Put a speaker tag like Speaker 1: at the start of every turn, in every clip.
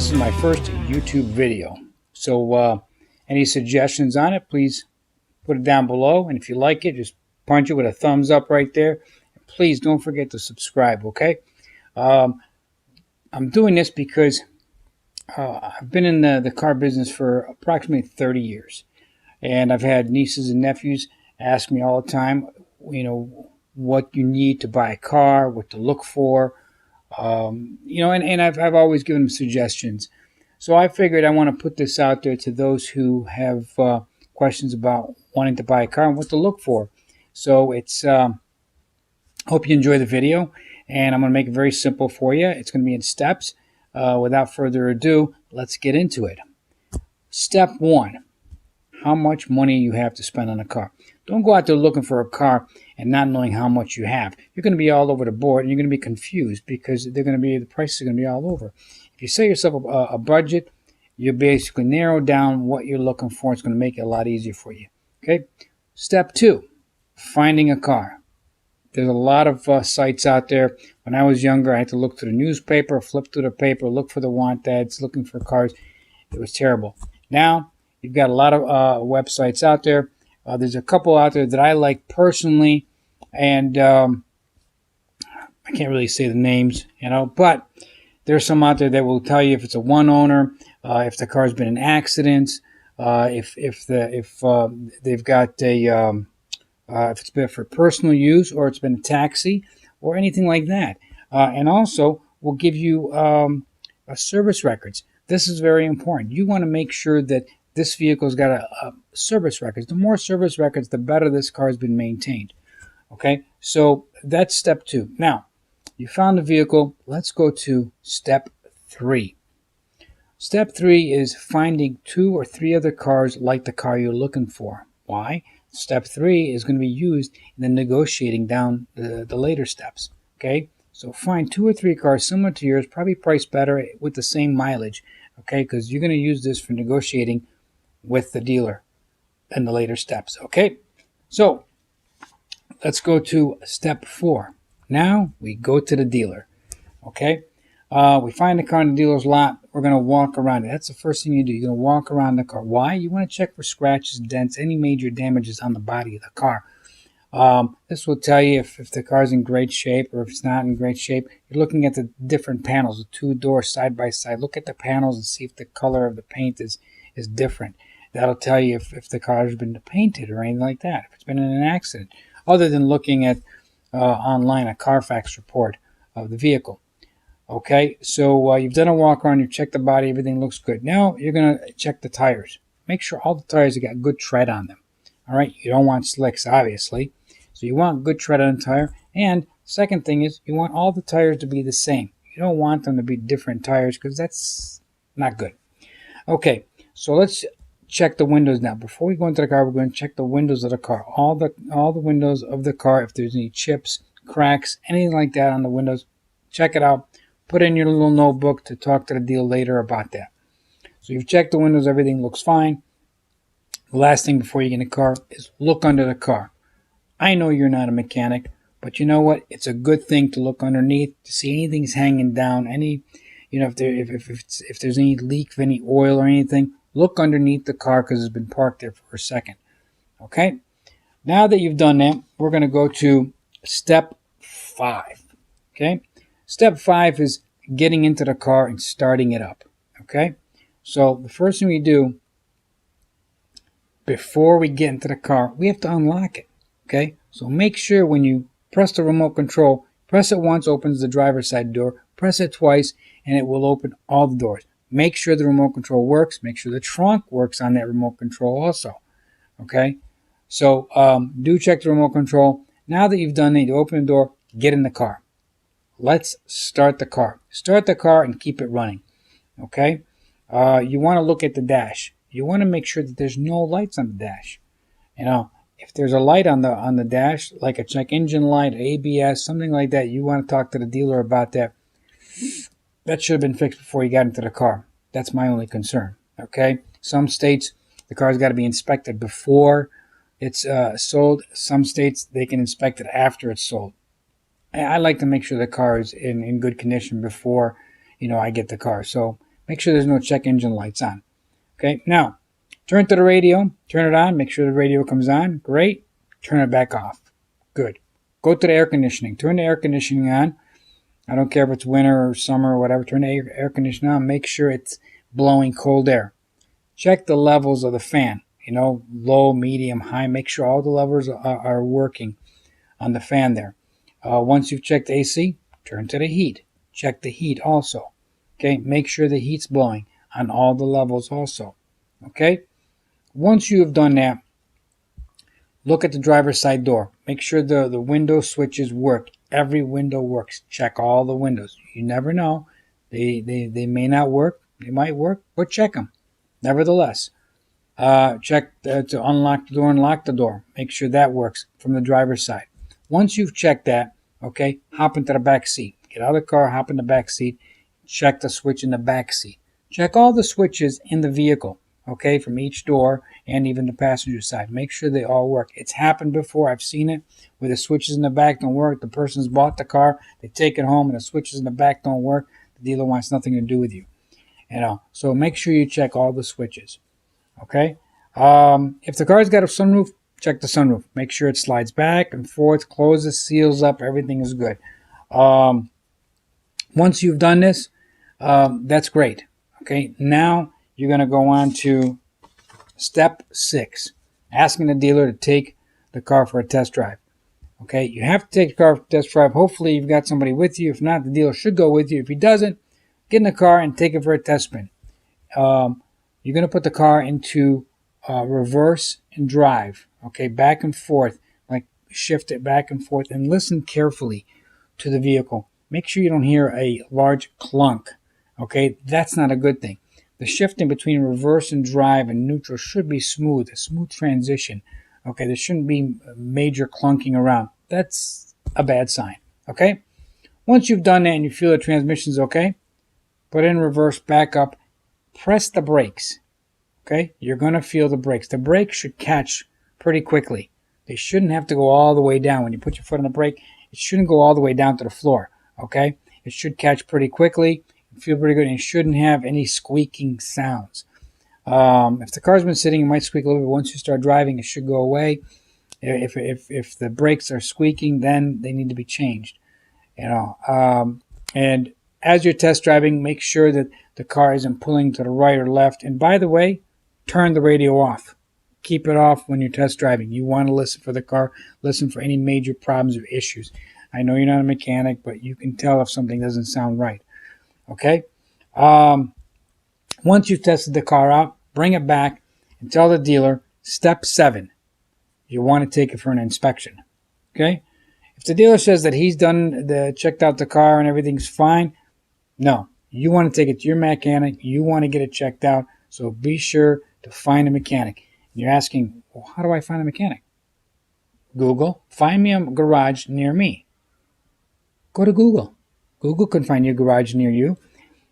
Speaker 1: this is my first YouTube video. So any suggestions on it, please put it down below. And if you like it, just punch it with a thumbs up right there. And please don't forget to subscribe, okay? I'm doing this because I've been in the car business for approximately 30 years. And I've had nieces and nephews ask me all the time, what you need to buy a car, what to look for. And I've always given them suggestions. So I figured I want to put this out there to those who have questions about wanting to buy a car and what to look for. So hope you enjoy the video, and I'm going to make it very simple for you. It's going to be in steps. Without further ado, let's get into it. Step 1, how much money you have to spend on a car. Don't go out there looking for a car and not knowing how much you have. You're going to be all over the board, and you're going to be confused because the prices are going to be all over. If you set yourself a budget, you basically narrow down what you're looking for. It's going to make it a lot easier for you. Okay. Step 2, finding a car. There's a lot of sites out there. When I was younger, I had to look through the newspaper, flip through the paper, look for the want ads, looking for cars. It was terrible. Now, you've got a lot of websites out there. There's a couple out there that I like personally, and I can't really say the names, but there's some out there that will tell you if it's a one owner, if the car's been in accidents, if they've got if it's been for personal use or it's been a taxi or anything like that. And also, we'll give you service records. This is very important. You want to make sure that this vehicle's got a service records. The more service records, the better this car has been maintained. Okay, so that's step 2. Now, you found the vehicle. Let's go to step 3. Step 3 is finding 2 or 3 other cars like the car you're looking for. Why? Step 3 is going to be used in the negotiating down the later steps. Okay, so find 2 or 3 cars similar to yours, probably priced better with the same mileage. Okay, because you're going to use this for negotiating with the dealer in the later steps. Okay, so let's go to step 4. Now we go to the dealer. Okay, we find the car in the dealer's lot. We're going to walk around it. That's the first thing you do. You're going to walk around the car. Why? You want to check for scratches, dents, any major damages on the body of the car. This will tell you if the car's in great shape or if it's not in great shape. You're looking at the different panels, the 2 doors side by side. Look at the panels and see if the color of the paint is different. That'll tell you if the car has been painted or anything like that, if it's been in an accident, other than looking at online a Carfax report of the vehicle. Okay, so you've done a walk around, you've checked the body, everything looks good. Now you're going to check the tires. Make sure all the tires have got good tread on them. All right, you don't want slicks, obviously. So you want good tread on the tire. And second thing is you want all the tires to be the same. You don't want them to be different tires because that's not good. Okay, so let's check the windows now. Before we go into the car, we're going to check the windows of the car. All the windows of the car, if there's any chips, cracks, anything like that on the windows, check it out. Put in your little notebook to talk to the dealer later about that. So you've checked the windows, everything looks fine. The last thing before you get in the car is look under the car. I know you're not a mechanic, but you know what? It's a good thing to look underneath to see anything's hanging down. If there's any leak of any oil or anything, look underneath the car because it's been parked there for a second. Okay? Now that you've done that, we're going to go to step 5. Okay? Step 5 is getting into the car and starting it up. Okay? So the first thing we do before we get into the car, we have to unlock it. Okay? So make sure when you press the remote control, press it once, opens the driver's side door, press it twice, and it will open all the doors. Make sure the remote control works. Make sure the trunk works on that remote control also. Okay? So do check the remote control. Now that you've done that, you open the door, get in the car. Let's start the car. Start the car and keep it running. Okay? You want to look at the dash. You want to make sure that there's no lights on the dash. If there's a light on the dash, like a check engine light, ABS, something like that, you want to talk to the dealer about that. That should have been fixed before you got into the car. That's my only concern. Okay? Some states, the car's got to be inspected before it's sold. Some states, they can inspect it after it's sold. I like to make sure the car is in good condition before, I get the car. So make sure there's no check engine lights on. Okay, now turn to the radio, turn it on, make sure the radio comes on. Great. Turn it back off. Good. Go to the air conditioning. Turn the air conditioning on. I don't care if it's winter or summer or whatever. Turn the air conditioning on. Make sure it's blowing cold air. Check the levels of the fan. Low, medium, high. Make sure all the levels are working on the fan there. Once you've checked the AC, turn to the heat. Check the heat also. Okay, make sure the heat's blowing on all the levels also. Okay, once you have done that, look at the driver's side door. Make sure the window switches work. Every window works. Check all the windows. You never know. They may not work. They might work, but check them. Nevertheless, check to unlock the door and lock the door. Make sure that works from the driver's side. Once you've checked that, okay, hop into the back seat. Get out of the car, hop in the back seat. Check the switch in the back seat. Check all the switches in the vehicle, okay, from each door and even the passenger side. Make sure they all work. It's happened before. I've seen it where the switches in the back don't work. The person's bought the car, they take it home, and the switches in the back don't work. The dealer wants nothing to do with you. So make sure you check all the switches, okay? If the car's got a sunroof, check the sunroof. Make sure it slides back and forth, closes, seals up, everything is good. Once you've done this, that's great. Okay, now you're going to go on to step 6, asking the dealer to take the car for a test drive. Okay, you have to take the car for a test drive. Hopefully you've got somebody with you. If not, the dealer should go with you. If he doesn't, get in the car and take it for a test spin. You're going to put the car into reverse and drive. Okay, back and forth, like shift it back and forth, and listen carefully to the vehicle. Make sure you don't hear a large clunk. Okay, that's not a good thing. The shifting between reverse and drive and neutral should be smooth, a smooth transition. Okay, there shouldn't be major clunking around. That's a bad sign. Okay, once you've done that and you feel the transmission's okay, put it in reverse, back up, press the brakes. Okay, you're going to feel the brakes. The brakes should catch pretty quickly. They shouldn't have to go all the way down. When you put your foot on the brake, it shouldn't go all the way down to the floor. Okay, it should catch pretty quickly, feel pretty good, and it shouldn't have any squeaking sounds. If the car's been sitting, it might squeak a little bit. Once you start driving, it should go away. If the brakes are squeaking, then they need to be changed. And as you're test driving, make sure that the car isn't pulling to the right or left. And by the way, turn the radio off. Keep it off when you're test driving. You want to listen for the car, listen for any major problems or issues. I know you're not a mechanic, but you can tell if something doesn't sound right. Okay? Once you've tested the car out, bring it back and tell the dealer, step 7, you want to take it for an inspection. Okay? If the dealer says that he's checked out the car and everything's fine, no. You want to take it to your mechanic. You want to get it checked out. So be sure to find a mechanic. You're asking, well, how do I find a mechanic? Google. Find me a garage near me. Go to Google. Google can find you a garage near you.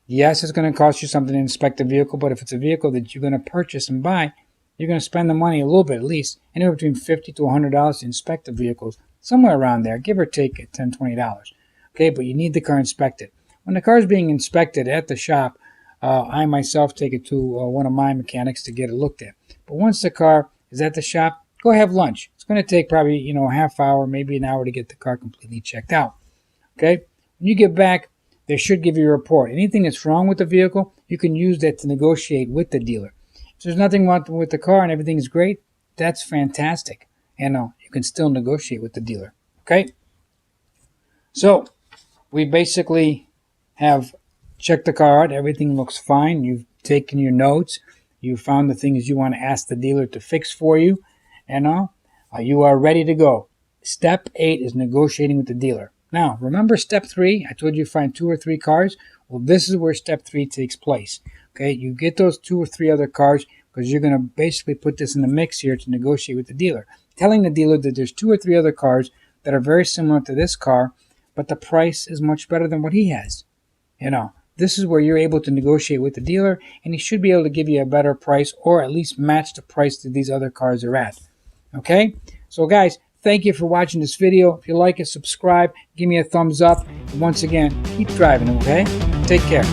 Speaker 1: Yes, it's going to cost you something to inspect the vehicle, but if it's a vehicle that you're going to purchase and buy, you're going to spend the money a little bit, at least, anywhere between $50 to $100 to inspect the vehicles, somewhere around there, give or take $10, $20. Okay, but you need the car inspected. When the car is being inspected at the shop, I myself take it to one of my mechanics to get it looked at. But once the car is at the shop, go have lunch. It's going to take probably a half hour, maybe an hour to get the car completely checked out. Okay, when you get back, they should give you a report. Anything that's wrong with the vehicle, you can use that to negotiate with the dealer. If there's nothing wrong with the car and everything is great, that's fantastic. And you can still negotiate with the dealer. Okay? So, we basically have checked the car out. Everything looks fine. You've taken your notes. You found the things you want to ask the dealer to fix for you. And you are ready to go. Step 8 is negotiating with the dealer. Now, remember step 3? I told you find 2 or 3 cars. Well, this is where step 3 takes place. Okay, you get those 2 or 3 other cars because you're going to basically put this in the mix here to negotiate with the dealer. Telling the dealer that there's 2 or 3 other cars that are very similar to this car, but the price is much better than what he has. This is where you're able to negotiate with the dealer, and he should be able to give you a better price or at least match the price that these other cars are at. Okay, so guys, thank you for watching this video. If you like it, subscribe, give me a thumbs up. And once again, keep driving, okay? Take care.